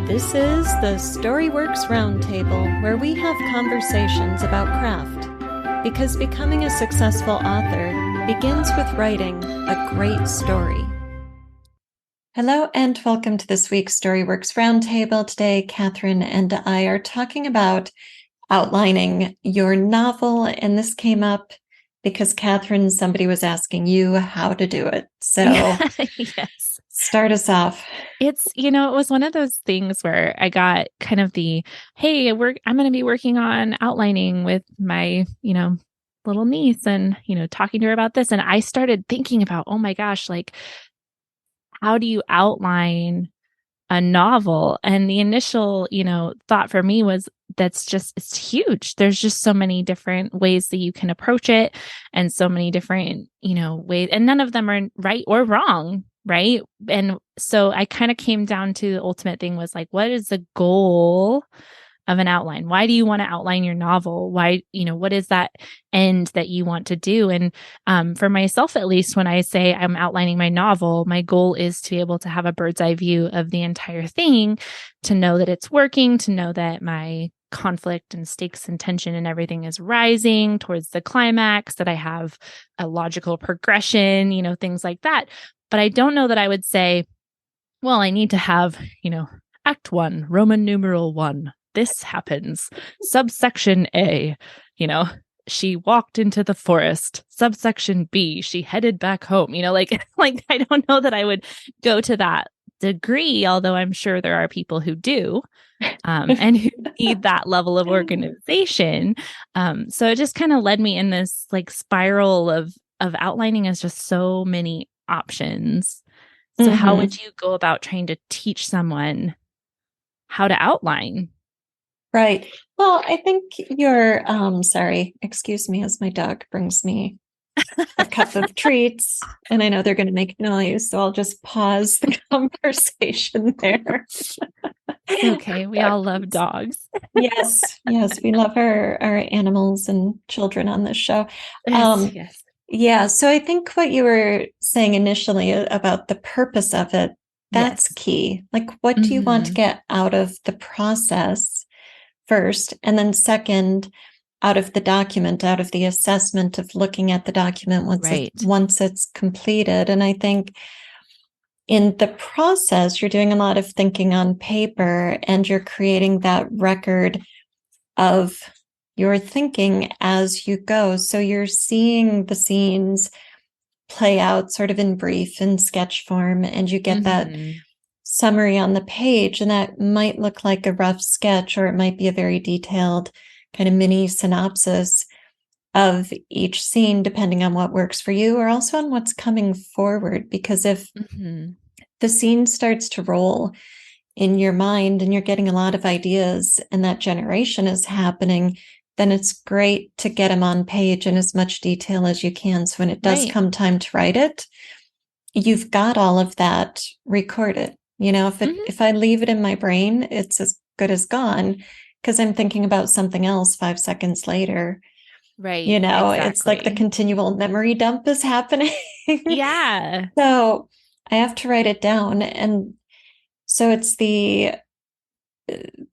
This is the Storyworks Roundtable, where we have conversations about craft. Because becoming a successful author begins with writing a great story. Hello and welcome to this week's Storyworks Roundtable. Today, Kathryn and I are talking about outlining your novel, and this came up because Kathryn, somebody was asking you how to do it. So Yes. Start us off. It was one of those things where I got kind of hey, I'm going to be working on outlining with my, little niece and, talking to her about this. And I started thinking about, oh my gosh, how do you outline a novel? And the initial, thought for me was it's huge. There's just so many different ways that you can approach it and so many different, ways, and none of them are right or wrong. Right. And so I kind of came down to the ultimate thing was what is the goal of an outline? Why do you want to outline your novel? Why, what is that end that you want to do? And for myself, at least, when I say I'm outlining my novel, my goal is to be able to have a bird's eye view of the entire thing, to know that it's working, to know that my conflict and stakes and tension and everything is rising towards the climax, that I have a logical progression, things like that. But I don't know that I would say, well, I need to have, Act 1, Roman numeral 1. This happens. Subsection A, she walked into the forest. Subsection B, she headed back home. I don't know that I would go to that degree, although I'm sure there are people who do, and who need that level of organization. So it just kind of led me in this spiral of outlining as just so many options. So how would you go about trying to teach someone how to outline? Right. Well, I think you're, sorry, excuse me as my dog brings me a cup of treats, and I know they're going to make noise, so I'll just pause the conversation there. Okay, we all love dogs. Yes, we love our animals and children on this show. Yes. Yeah, so I think what you were saying initially about the purpose of it, that's key. What do you want to get out of the process first? And then second, out of the document, out of the assessment of looking at the document once it's completed. And I think in the process, you're doing a lot of thinking on paper, and you're creating that record of your thinking as you go. So you're seeing the scenes play out sort of in brief, in sketch form, and you get that summary on the page. And that might look like a rough sketch, or it might be a very detailed kind of mini synopsis of each scene, depending on what works for you, or also on what's coming forward. Because if the scene starts to roll in your mind and you're getting a lot of ideas and that generation is happening, then it's great to get them on page in as much detail as you can. So when it does come time to write it, you've got all of that recorded. If I leave it in my brain, it's as good as gone, because I'm thinking about something else 5 seconds later. Right. It's like the continual memory dump is happening. Yeah. So I have to write it down. And so it's the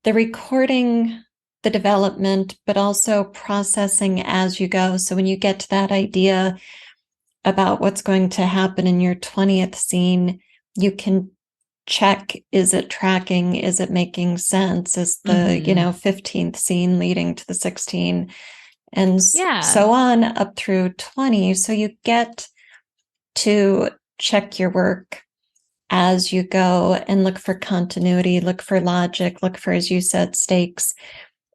recording, the development, but also processing as you go. So when you get to that idea about what's going to happen in your 20th scene, you can check, is it tracking? Is it making sense? Is the, 15th scene leading to the 16? And so on up through 20. So you get to check your work as you go and look for continuity, look for logic, look for, as you said, stakes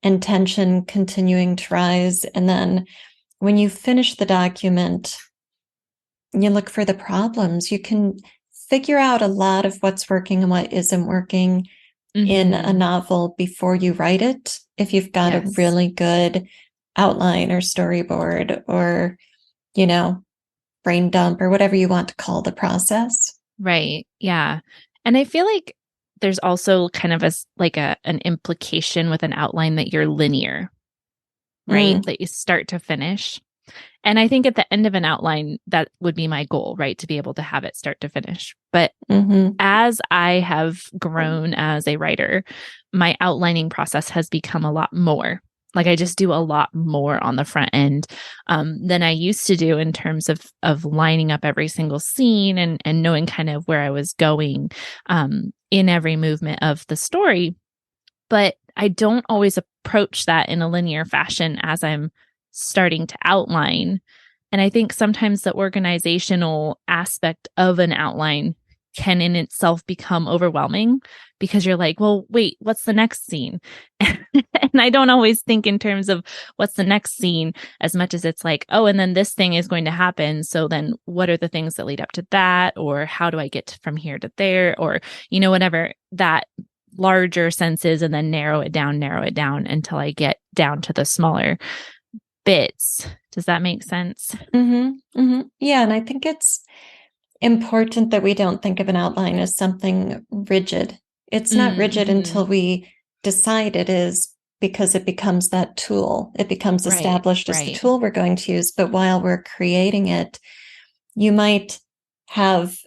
and tension continuing to rise. And then when you finish the document, you look for the problems. You can figure out a lot of what's working and what isn't working in a novel before you write it, if you've got a really good outline or storyboard or, brain dump or whatever you want to call the process. Right. Yeah. And I feel like there's also kind of an implication with an outline that you're linear, right? That you start to finish. And I think at the end of an outline, that would be my goal, right? To be able to have it start to finish. But as I have grown as a writer, my outlining process has become a lot more. Like I just do a lot more on the front end than I used to do in terms of lining up every single scene and knowing kind of where I was going in every movement of the story. But I don't always approach that in a linear fashion as I'm starting to outline. And I think sometimes the organizational aspect of an outline can in itself become overwhelming because you're like, well, wait, what's the next scene? And I don't always think in terms of what's the next scene as much as it's like, oh, and then this thing is going to happen. So then what are the things that lead up to that? Or how do I get from here to there? Or, whatever that larger sense is, and then narrow it down until I get down to the smaller bits. Does that make sense? Yeah. And I think it's important that we don't think of an outline as something rigid. It's not rigid until we decide it is, because it becomes that tool. It becomes established as the tool we're going to use. But while we're creating it, you might have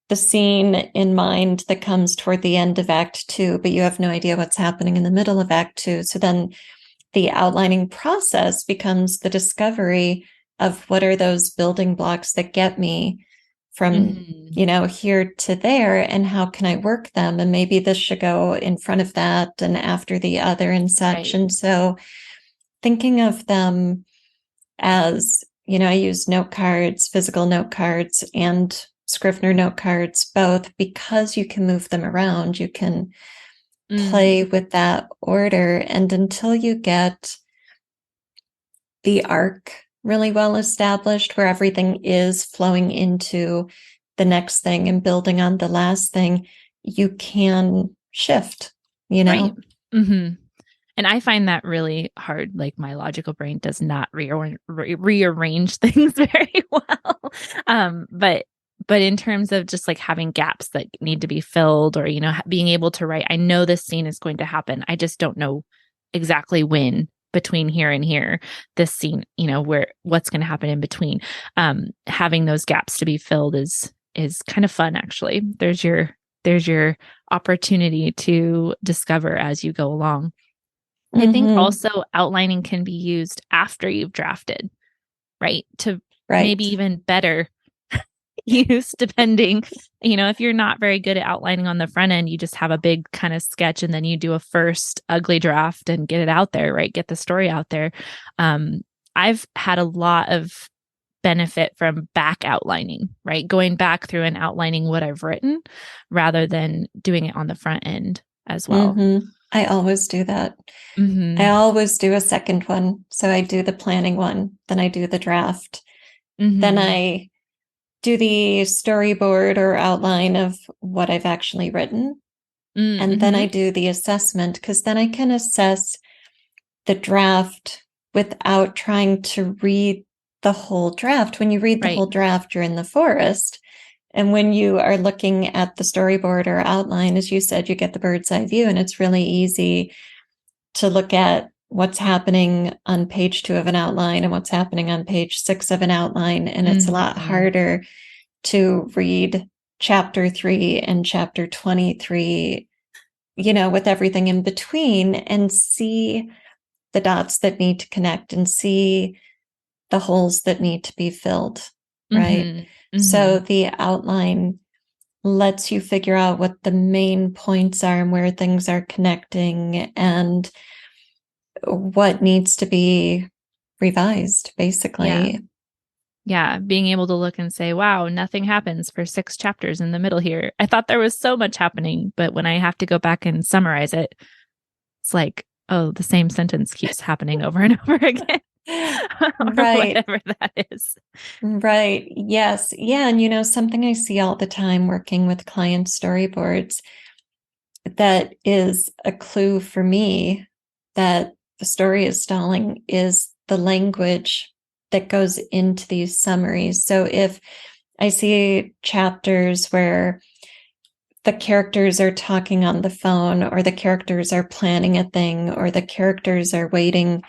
the scene in mind that comes toward the end of Act 2, but you have no idea what's happening in the middle of Act 2. So then the outlining process becomes the discovery of what are those building blocks that get me from, here to there, and how can I work them? And maybe this should go in front of that and after the other and such. And so thinking of them as, I use note cards, physical note cards, and Scrivener note cards, both, because you can move them around. You can play with that order. And until you get the arc really well established, where everything is flowing into the next thing and building on the last thing, you can shift, Right. And I find that really hard. Like my logical brain does not rearrange things very well. But in terms of just like having gaps that need to be filled, or, being able to write, I know this scene is going to happen. I just don't know exactly when between here and here, this scene, what's going to happen in between. Having those gaps to be filled is kind of fun, actually. There's your opportunity to discover as you go along. I think also outlining can be used after you've drafted, right? To maybe even better use, depending, if you're not very good at outlining on the front end, you just have a big kind of sketch and then you do a first ugly draft and get it out there, right? Get the story out there. I've had a lot of benefit from back outlining, right? Going back through and outlining what I've written rather than doing it on the front end as well. I always do that. I always do a second one. So I do the planning one, then I do the draft, then I do the storyboard or outline of what I've actually written. And then I do the assessment, because then I can assess the draft without trying to read the whole draft. When you read the whole draft, you're in the forest. And when you are looking at the storyboard or outline, as you said, you get the bird's eye view, and it's really easy to look at what's happening on page 2 of an outline and what's happening on page 6 of an outline. And it's a lot harder to read chapter 3 and chapter 23, with everything in between, and see the dots that need to connect and see the holes that need to be filled, right? So the outline lets you figure out what the main points are and where things are connecting and what needs to be revised, basically. Yeah. Being able to look and say, wow, nothing happens for 6 chapters in the middle here. I thought there was so much happening, but when I have to go back and summarize it, it's like, oh, the same sentence keeps happening over and over again. Or whatever that is. Right. Yes. Yeah. And something I see all the time working with client storyboards that is a clue for me that the story is stalling is the language that goes into these summaries. So if I see chapters where the characters are talking on the phone, or the characters are planning a thing, or the characters are waiting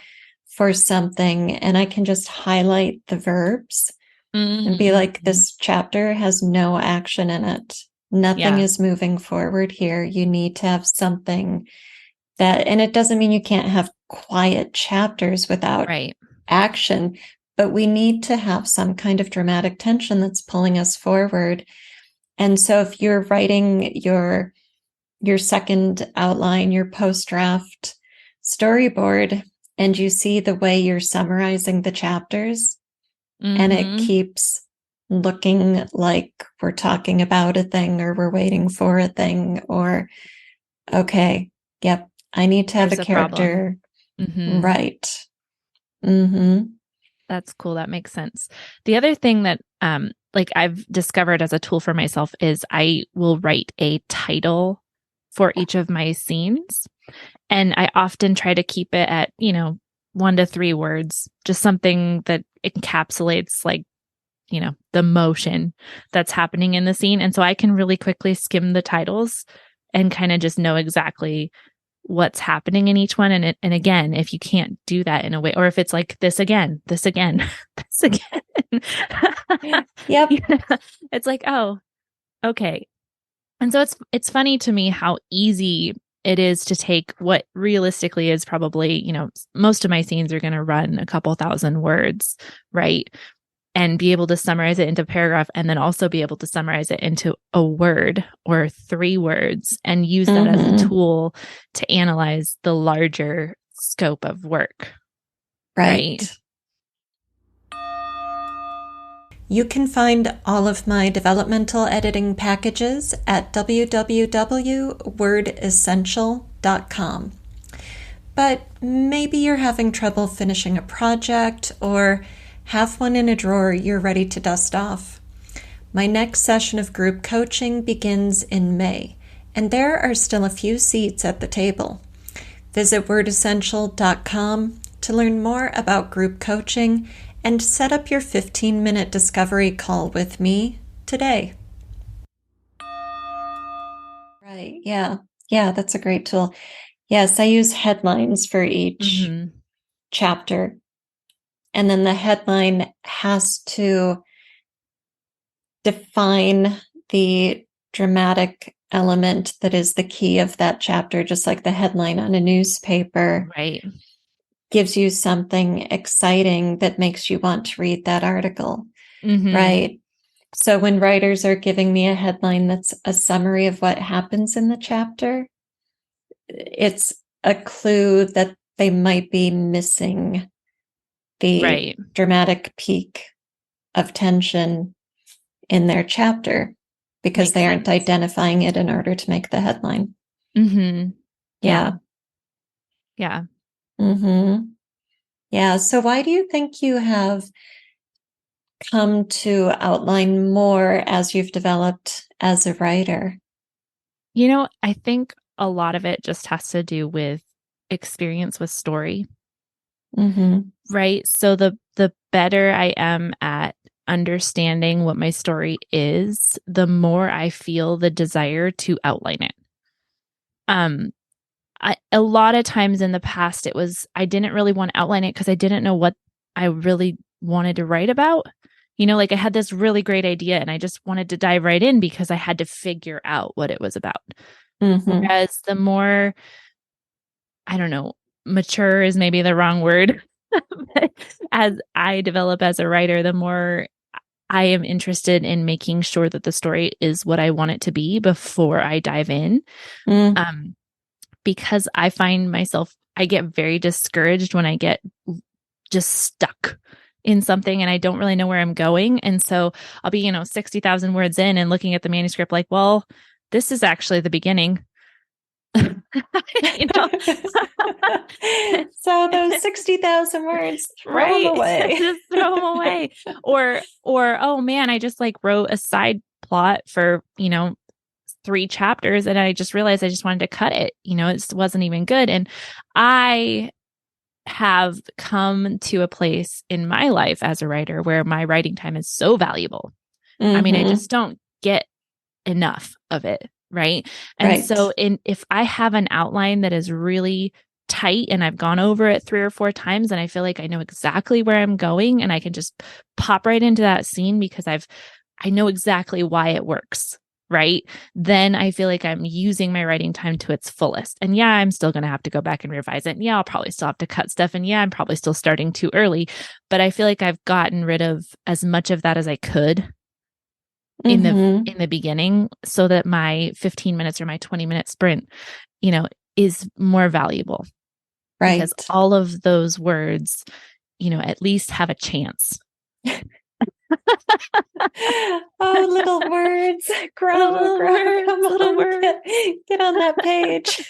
for something and I can just highlight the verbs and be like, this chapter has no action in it. Nothing is moving forward here. You need to have something that, and it doesn't mean you can't have quiet chapters without action, but we need to have some kind of dramatic tension that's pulling us forward. And so if you're writing your second outline, your post-draft storyboard, and you see the way you're summarizing the chapters, and it keeps looking like we're talking about a thing or we're waiting for a thing, or, okay, yep, I need to have a character. Right. That's cool. That makes sense. The other thing that like I've discovered as a tool for myself is I will write a title for each of my scenes. And I often try to keep it at, 1 to 3 words, just something that encapsulates like, the motion that's happening in the scene. And so I can really quickly skim the titles and kind of just know exactly what's happening in each one. And again, if you can't do that in a way, or if it's like this again, this again, this again. Yep. It's like, oh, okay. And so it's funny to me how easy it is to take what realistically is probably, most of my scenes are going to run a couple thousand words, right? And be able to summarize it into a paragraph, and then also be able to summarize it into a word or 3 words and use that as a tool to analyze the larger scope of work. Right. You can find all of my developmental editing packages at www.wordessential.com. But maybe you're having trouble finishing a project or have one in a drawer you're ready to dust off. My next session of group coaching begins in May, and there are still a few seats at the table. Visit wordessential.com to learn more about group coaching and set up your 15-minute discovery call with me today. Right, yeah, that's a great tool. Yes, I use headlines for each chapter. And then the headline has to define the dramatic element that is the key of that chapter, just like the headline on a newspaper. Right. Gives you something exciting that makes you want to read that article. Right. So when writers are giving me a headline that's a summary of what happens in the chapter, it's a clue that they might be missing the dramatic peak of tension in their chapter because they aren't identifying it in order to make the headline. Yeah. Yeah. So why do you think you have come to outline more as you've developed as a writer? I think a lot of it just has to do with experience with story. Right. So the better I am at understanding what my story is, the more I feel the desire to outline it. A lot of times in the past, I didn't really want to outline it because I didn't know what I really wanted to write about. Like I had this really great idea and I just wanted to dive right in because I had to figure out what it was about. Whereas the more, I don't know, mature is maybe the wrong word. But as I develop as a writer, the more I am interested in making sure that the story is what I want it to be before I dive in. Because I find myself, I get very discouraged when I get just stuck in something and I don't really know where I'm going. And so I'll be, 60,000 words in and looking at the manuscript like, well, this is actually the beginning. So those 60,000 words, throw them away. Just throw them away. Or, oh man, I just like wrote a side plot for, 3 chapters and I just realized I just wanted to cut it. It wasn't even good. And I have come to a place in my life as a writer where my writing time is so valuable. I mean, I just don't get enough of it. Right. And so if I have an outline that is really tight and I've gone over it 3 or 4 times and I feel like I know exactly where I'm going and I can just pop right into that scene because I know exactly why it works, right? Then I feel like I'm using my writing time to its fullest. And yeah, I'm still going to have to go back and revise it. And yeah, I'll probably still have to cut stuff. And yeah, I'm probably still starting too early, but I feel like I've gotten rid of as much of that as I could in the beginning so that my 15 minutes or my 20-minute sprint, is more valuable. Right. Because all of those words, at least have a chance. Oh, little words, grow, little words. Get on that page.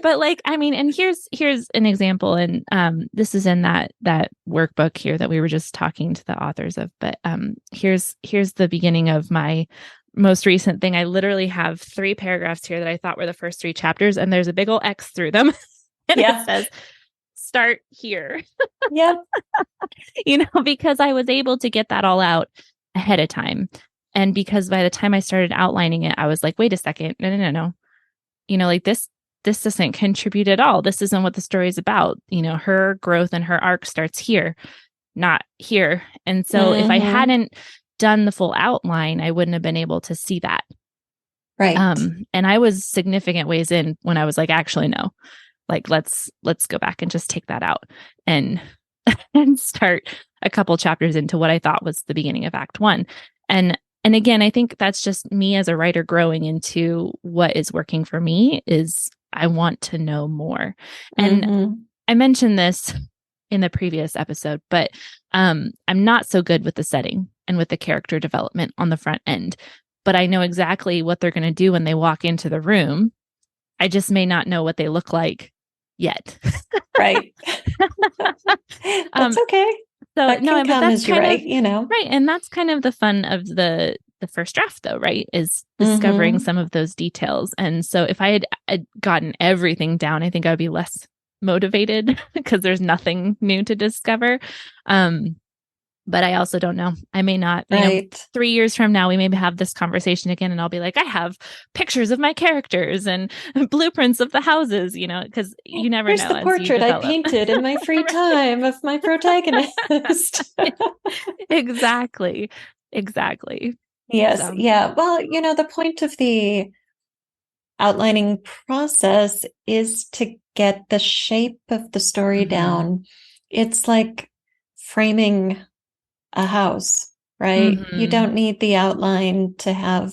But and here's an example, and this is in that workbook here that we were just talking to the authors of. But here's the beginning of my most recent thing. I literally have 3 paragraphs here that I thought were the first 3 chapters, and there's a big old X through them, and it says, "Start here." Yep. Because I was able to get that all out ahead of time. And because by the time I started outlining it, I was like, wait a second, no. This doesn't contribute at all. This isn't what the story is about. Her growth and her arc starts here, not here. And so if I hadn't done the full outline, I wouldn't have been able to see that. Right. And I was significant ways in when I was like, actually, no, let's go back and just take that out and start a couple chapters into what I thought was the beginning of Act 1. And again, I think that's just me as a writer growing into what is working for me is I want to know more. And I mentioned this in the previous episode, but I'm not so good with the setting and with the character development on the front end, but I know exactly what they're going to do when they walk into the room. I just may not know what they look like yet. Right. That's okay. So that can come as you write, Right. And that's kind of the fun of the first draft though, right? Is discovering some of those details. And so if I had gotten everything down, I think I would be less motivated because there's nothing new to discover. But I also don't know. I may not, 3 years from now, we may have this conversation again and I'll be like, I have pictures of my characters and blueprints of the houses, because you never know. Here's the portrait I painted in my free time of my protagonist. Exactly. Yes. So. Yeah. Well, the point of the outlining process is to get the shape of the story down. It's like framing a house, right? You don't need the outline to have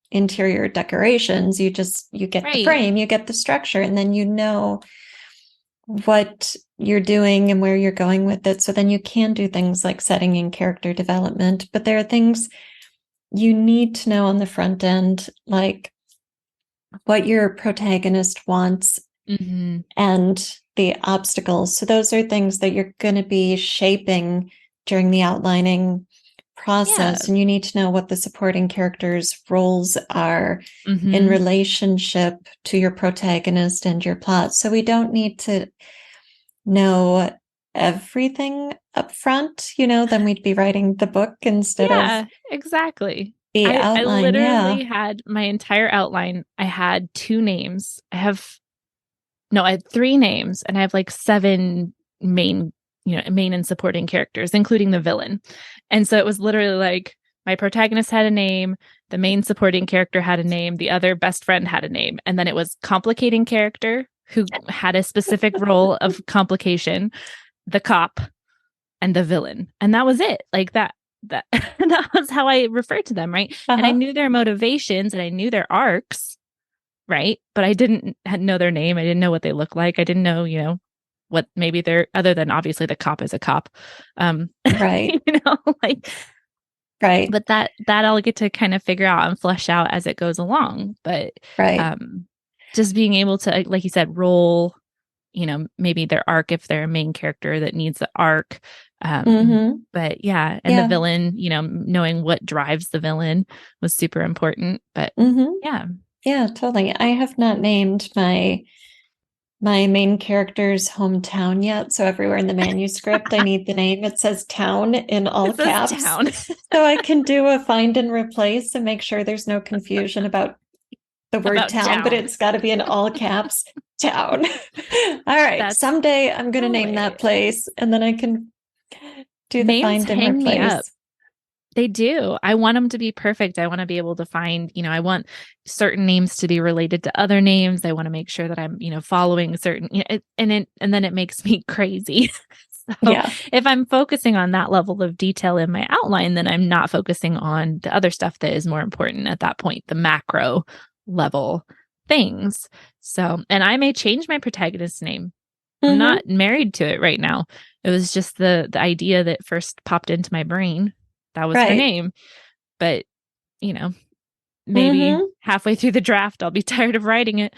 interior decorations. You get the frame, you get the structure, and then you know what you're doing and where you're going with it. So then you can do things like setting and character development. But there are things you need to know on the front end, like what your protagonist wants and the obstacles. So those are things that you're going to be shaping during the outlining process. And you need to know what the supporting characters' roles are in relationship to your protagonist and your plot. So we don't need to know everything up front, then we'd be writing the book instead of exactly. The outline. I literally had my entire outline. I had 2 names. I had 3 names and I have 7 main and supporting characters, including the villain. And so it was literally my protagonist had a name, the main supporting character had a name, the other best friend had a name. And then it was complicating character who had a specific role of complication, the cop, and the villain. And that was it. That was how I referred to them, right? And I knew their motivations and I knew their arcs, right? But I didn't know their name. I didn't know what they looked like. I didn't know, what maybe they're, other than obviously the cop is a cop. Right. Right. But that I'll get to kind of figure out and flesh out as it goes along. But just being able to, like you said, roll, maybe their arc if they're a main character that needs the arc. But the villain, knowing what drives the villain was super important. But yeah, totally. I have not named my main character's hometown yet. So everywhere in the manuscript, I need the name. It says town in all caps. Town. So I can do a find and replace and make sure there's no confusion about the word town, but it's got to be in all caps. town. All right. That's Someday I'm going to no name way. that place, and then I can do the Names find and hang me up. replace. They do. I want them to be perfect. I want to be able to find, I want certain names to be related to other names. I want to make sure that I'm, following certain, and then it makes me crazy. So Yeah. if I'm focusing on that level of detail in my outline, then I'm not focusing on the other stuff that is more important at that point, the macro level things. So, and I may change my protagonist's name. I'm not married to it right now. It was just the idea that first popped into my brain. That was her Right. name. But, maybe halfway through the draft, I'll be tired of writing it.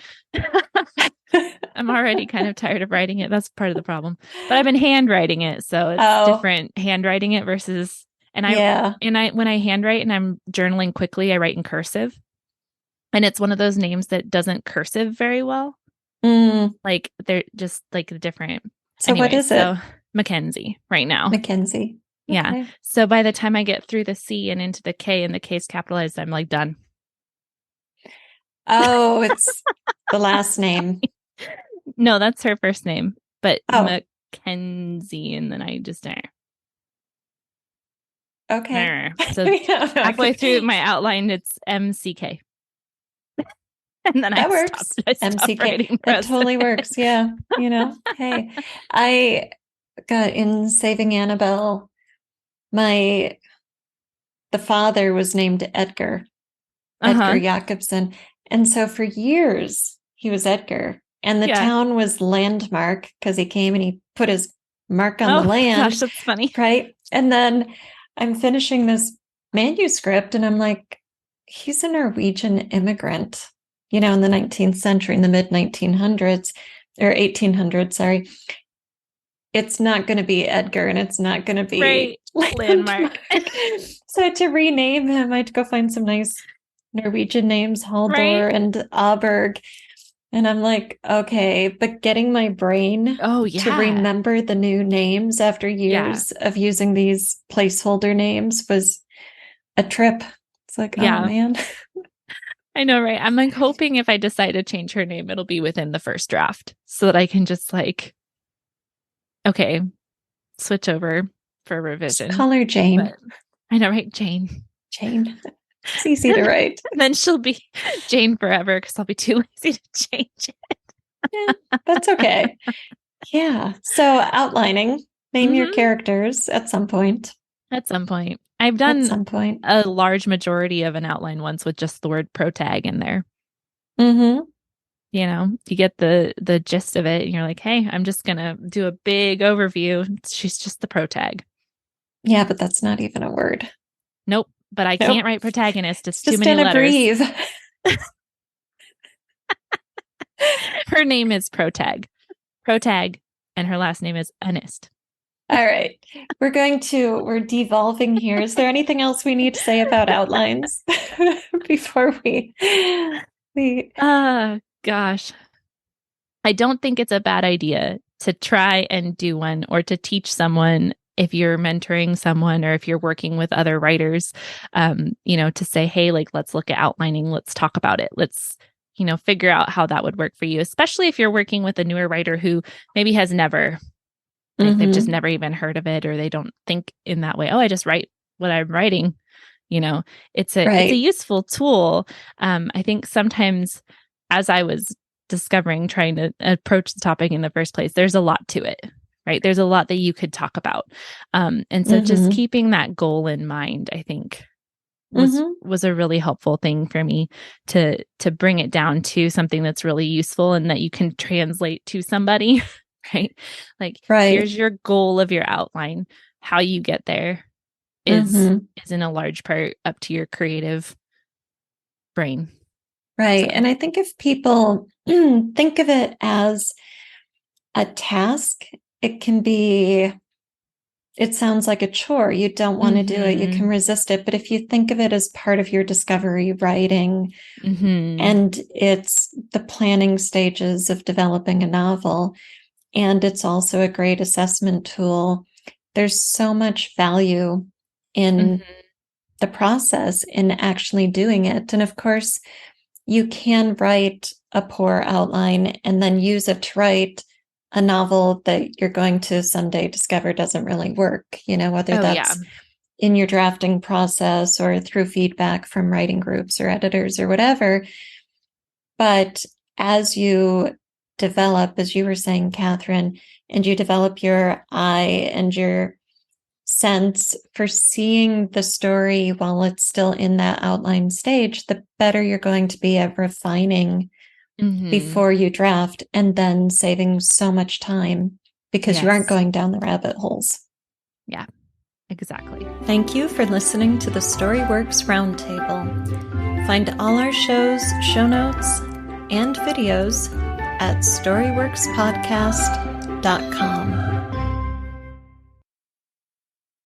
I'm already kind of tired of writing it. That's part of the problem. But I've been handwriting it, so it's different handwriting it versus when I handwrite and I'm journaling quickly, I write in cursive. And it's one of those names that doesn't cursive very well. Like they're just like different. So what is it? Mackenzie right now. Mackenzie. Yeah. Okay. So by the time I get through the C and into the K and the K is capitalized, I'm like done. Oh, it's the last name. No, that's her first name, but Mackenzie, and then I just okay. So halfway through my outline, it's MCK, and then that works. MCK. That totally works. Yeah. Hey, I got in Saving Annabelle. The father was named Edgar Jacobson, and so for years he was Edgar. And the town was Landmark because he came and he put his mark on the land. Gosh, that's funny. Right. And then I'm finishing this manuscript and I'm like, he's a Norwegian immigrant, in the 19th century, in the mid 1900s or 1800s, sorry. It's not going to be Edgar and it's not going to be Landmark. So I had to rename him. I had to go find some nice Norwegian names, Haldor and Aberg. And I'm like, okay, but getting my brain to remember the new names after years of using these placeholder names was a trip. It's like, oh man. I know, right? I'm like hoping if I decide to change her name, it'll be within the first draft so that I can just switch over for revision. Just call her Jane. But I know, right? Jane. It's easy to write. And then she'll be Jane forever because I'll be too lazy to change it. That's okay. Yeah. So outlining, name your characters at some point. At some point. I've done a large majority of an outline once with just the word protag in there. You get the gist of it and you're like, hey, I'm just going to do a big overview. She's just the protag. Yeah, but that's not even a word. Nope. But I can't write protagonist. It's too many letters. Breathe. Her name is Protag, and her last name is Anist. All right. We're devolving here. Is there anything else we need to say about outlines before we gosh. I don't think it's a bad idea to try and do one or to teach someone if you're mentoring someone or if you're working with other writers, to say, hey, let's look at outlining. Let's talk about it. Let's, figure out how that would work for you, especially if you're working with a newer writer who maybe has never, they've just never even heard of it, or they don't think in that way. Oh, I just write what I'm writing. It's a useful tool. I think sometimes as I was discovering, trying to approach the topic in the first place, there's a lot to it. Right. There's a lot that you could talk about. And so just keeping that goal in mind, I think was a really helpful thing for me to bring it down to something that's really useful and that you can translate to somebody. Right. Here's your goal of your outline. How you get there is in a large part up to your creative brain. Right. So. And I think if people think of it as a task, it sounds like a chore. You don't want to do it. You can resist it. But if you think of it as part of your discovery writing, and it's the planning stages of developing a novel, and it's also a great assessment tool, there's so much value in the process, in actually doing it. And of course, you can write a poor outline and then use it to write a novel that you're going to someday discover doesn't really work, whether that's in your drafting process or through feedback from writing groups or editors or whatever. But as you develop, as you were saying, Kathryn, and you develop your eye and your sense for seeing the story while it's still in that outline stage, the better you're going to be at refining before you draft, and then saving so much time because you aren't going down the rabbit holes. Yeah, exactly. Thank you for listening to the Storyworks Roundtable. Find all our shows, show notes, and videos at storyworkspodcast.com.